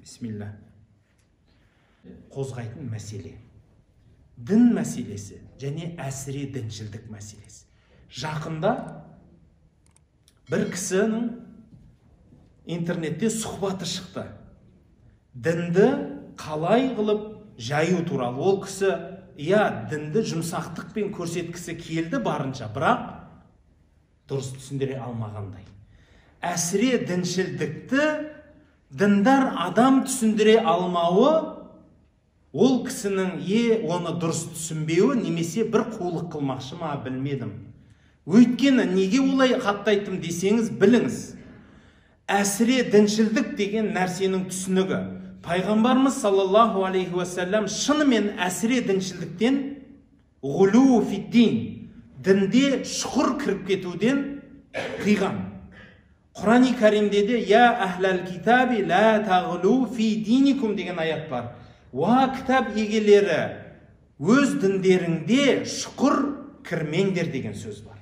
Бисмилла. Қозғайтын мәселе. Дін мәселесі және әсіре діншілдік мәселесі. Жақында бір кісінің интернетте сұхбаты шықты. Дінді қалай қылып жаю туралы. Ол кісі, дінді жұмсақтықпен көрсеткісі келді барынша, бірақ дұрыс түсіндіре алмағандай. Әсіре діншілдікті діндар адам түсіндіре алмауы, ол кісінің оны дұрыс түсінбеуі, немесе бір қулық қылмақшы ма, білмедім. Өйткені неге олай қатты айттым десеңіз, біліңіз. Әсіре діншілдік деген нәрсенің түсінігі. Пайғамбарымыз саллаллаху алейхи уассалам шынымен әсіре діншілдіктен ғулу фиддин, дінде шұқыр кіріп кетуден қиған. Құран-ы Кәримде де я әхләл китаби ла тағлу фи диникум деген аят бар. Уа кітап егелері, өз діндеріңде шұқыр кірмеңдер деген сөз бар.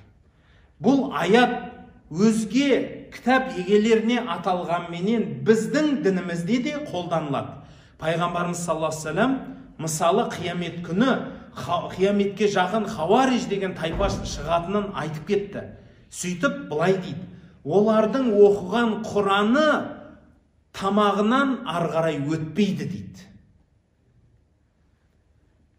Бұл аят өзге кітап егелеріне аталғанменен біздің дінімізде де қолданылады. Пайғамбарымыз саллаллаху алейхи вассалам мысалы қиямет күні, қияметке жақын хауариж деген тайпа шығатынын айтып кетті. Сөйтіп былай дейді: олардың оқыған Құраны тамағынан арғарай өтпейді дейді.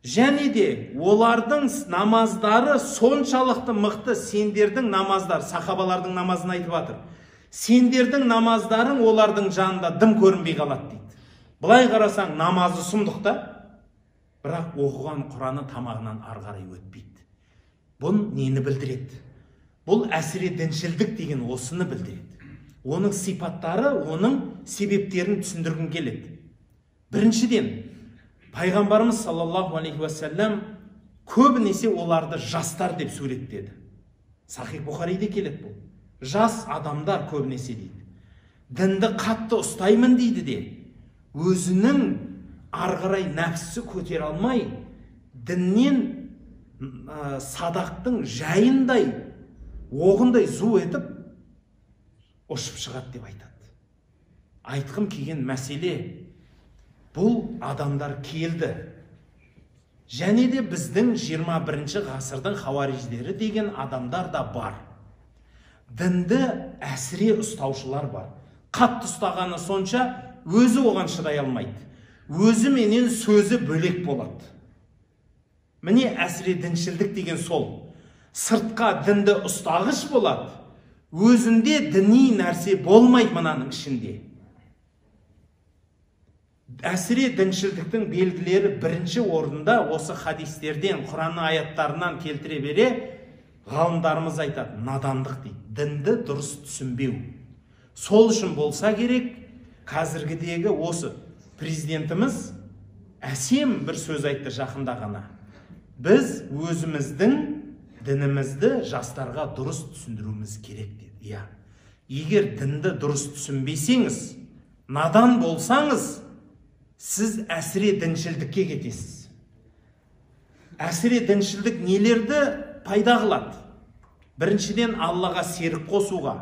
Және де олардың намаздары соншалықты мықты, сендердің намаздар, сахабалардың намазын айтып жатыр. Сендердің намаздарың олардың жанында дым көрінбей қалады дейді. Былай қарасаң намазы сұмдықта, бірақ оқыған Құраны тамағынан арғарай өтпейді. Бұл нені білдіреді? Бұл әсіре діншілдік деген осыны білдіреді. Оның сипаттары, оның себептерін түсіндіргім келеді. Біріншіден, Пайғамбарымыз саллаллаху алейхи уассалам көбінесе оларды жастар деп суреттеді. Сахих Бұхариде келеді бұл. Жас адамдар көбінесе дейді. Дінді қатты ұстаймын дейді де, өзінің арғарай нәпсісі көтере алмай, діннен садақтың жайындай, оғындай зу етіп, ұшып шығады деп айтады. Айтқым келген мәселе, бұл адамдар келді. Және де біздің 21 ғасырдың хауариждері деген адамдар да бар. Дінді әсіре ұстаушылар бар. Қатты ұстағаны сонша, өзі оған шыдай алмайды. Өзі менен сөзі бөлек болады. Міне әсіре діншілдік деген сол. Сыртқа дінді ұстағыш болады. Өзінде діни нәрсе болмайды мынаның ішінде. Әсіре діншілдіктің белгілері бірінші орында осы хадистерден, Құран аяттарынан келтіре бере, ғалымдарымыз айтады, надандық дейді. Дінді дұрыс түсінбеу. Сол үшін болса керек, қазіргідегі осы президентіміз әсем бір сөз айтты жақында ғана. Біз өзіміздің дінімізді жастарға дұрыс түсіндіруіміз керек деді. Егер дінді дұрыс түсінбесеңіз, надан болсаңыз, сіз әсіре діншілдікке кетесіз. Әсіре діншілдік нелерді пайда қылады? Біріншіден, Аллаға серік қосуға,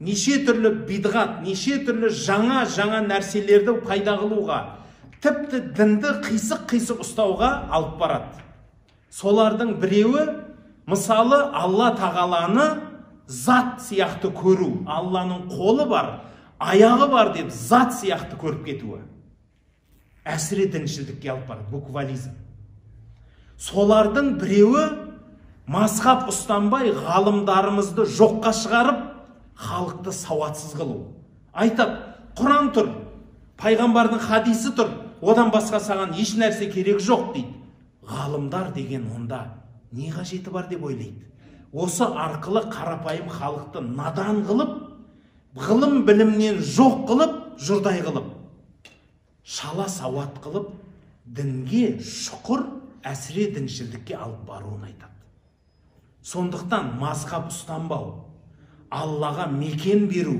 неше түрлі бидғат, неше түрлі жаңа нәрселерді пайда қылуға, тіпті дінді қисық ұстауға алып барады. Солардың біреуі, мысалы, Алла тағаланы зат сияқты көру. Алланың қолы бар, аяғы бар деп зат сияқты көріп кетуі. Әсіре діншілдікке алып барады, буквализм. Солардың біреуі мазхаб ұстанбай ғалымдарымызды жоққа шығарып, халықты сауатсыз қылу. Айтады, Құран тұр, пайғамбардың хадисі тұр, одан басқа саған еш нәрсе керек жоқ дейді. Ғалымдар деген онда не қажеті бар деп ойлайды. Осы арқылы қарапайым халықты надан қылып, ғылым білімнен жоқ қылып, жұрдай қылып, шала сауат қылып, дінге шұқыр әсіре діншілдікке алып баруын айтады. Сондықтан мазхаб ұстанбау, Аллаға мекен беру,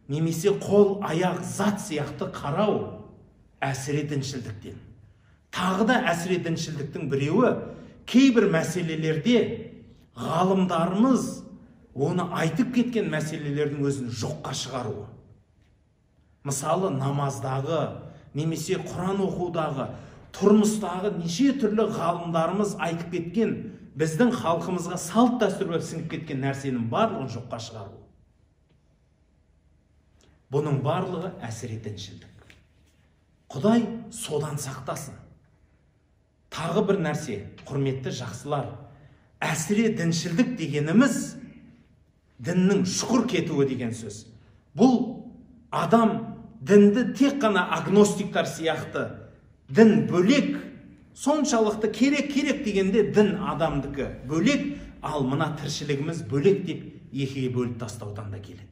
немесе қол, аяқ, зат сияқты қарау әсіре діншілдіктен. Тағы да әсіре діншілдіктің біреуі, кейбір мәселелерде ғалымдарымыз оны айтып кеткен мәселелердің өзін жоққа шығаруы. Мысалы намаздағы немесе Құран оқудағы, тұрмыстағы неше түрлі ғалымдарымыз айтып кеткен, біздің халқымызға салт дәстүр болып сіңіп кеткен нәрсенің барлығын жоққа шығару. Бұның барлығы әсіре діншілдік. Құдай содан сақтасын. Тағы бір нәрсе, құрметті жақсылар, әсіре діншілдік дегеніміз діннің шұқыр кетуі деген сөз. Бұл адам дінді тек қана агностиктар сияқты дін бөлек, соншалықты керек дегенде дін адамдікі бөлек, ал мына тіршілігіміз бөлек деп екіге бөліп тастаудан да келеді.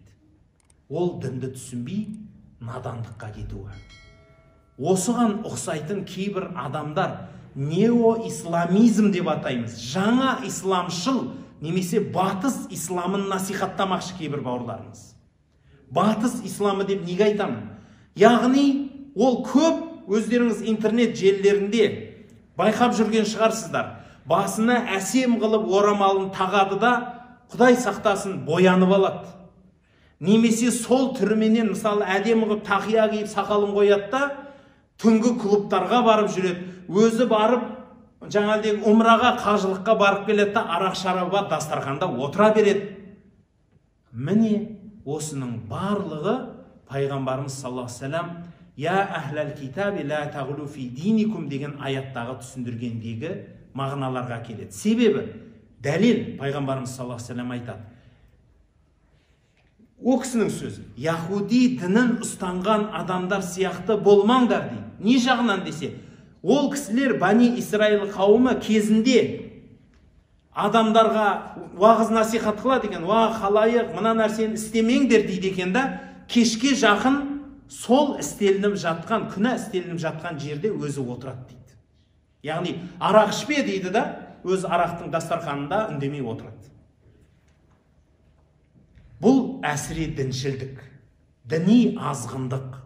Ол дінді түсінбей надандыққа кетуі. Осыған ұқсайтын кейбір адамдар нео-исламизм деп атаймыз, жаңа исламшыл немесе батыс исламын насихаттамақшы кейбір бауырларымыз. Батыс исламы деп неге айтамын? Яғни ол көп өздеріңіз интернет желілерінде байқап жүрген шығарсыздар. Басына әсем қылып орамалын тағады да, Құдай сақтасын, боянып алады. Немесе сол түріменен, мысалы, әдемі қылып тақия киіп сақалын қояды да, түнгі клубтарға барып жүреді. Өзі барып, жаңағыдай умраға, қажылыққа барып келеді да, арақ шарабы дастарханда отыра береді. Міне осының барлығы пайғамбарымыз саллаллаху алейхи ва саллям «Я әхләл китаби ла тағлу фи диникум» деген аяттағы түсіндіргендегі мағыналарға келеді. Себебі, дәлел пайғамбарымыз саллаллаху алейхи ва саллям айтады. О кісінің сөзі, яхуди дінін ұстанған адамдар сияқты болмаңдар дейді. Не жағынан десе, ол кісілер Бани Исраил қауымы кезінде адамдарға уағыз насихат қылады екен, халайық, мына нәрсені істемеңдер дейді екен да, кешке жақын сол істелініп жатқан, күнә істелініп жатқан жерде өзі отырады дейді. Яғни арақ ішпе дейді да, өз арақтың дастарханында үндемей отырады. Бұл әсіре діншілдік, діни азғындық.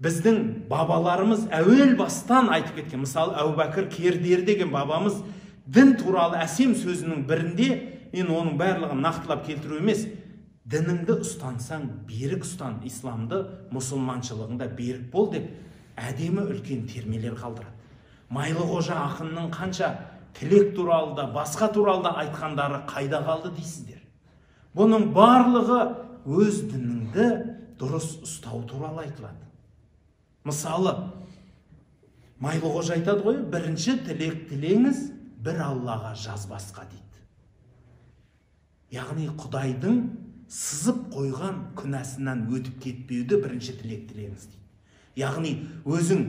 Біздің бабаларымыз әуел бастан айтып кеткен, мысалы Әбубәкір Кердер деген бабамыз дін туралы әсем сөзінің бірінде, мен оның барлығын нақтылап келтіру емес, дініңді ұстансаң берік ұстан, исламды мұсылманшылығында берік бол деп әдемі үлкен термелер қалдырады. Майлықожа ақынның қанша тілек туралы да, басқа туралы да айтқандары қайда қалды дейсіздер. Бұның барлығы өз дініңді дұрыс ұстау туралы айтылады. Мысалы, Майлықожа айтады ғой, бірінші тілек тілеңіз бір Аллаға жазбасқа дейді. Яғни Құдайдың сызып қойған күнәсінен өтіп кетпеуді бірінші тілек тілеңіз дейді. Яғни өзің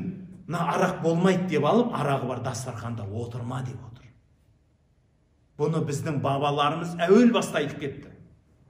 арақ болмайды деп алып, арағы бар дастарханда отырма деп отыр. Бұны біздің бабаларымыз әуел баста айтып кетті.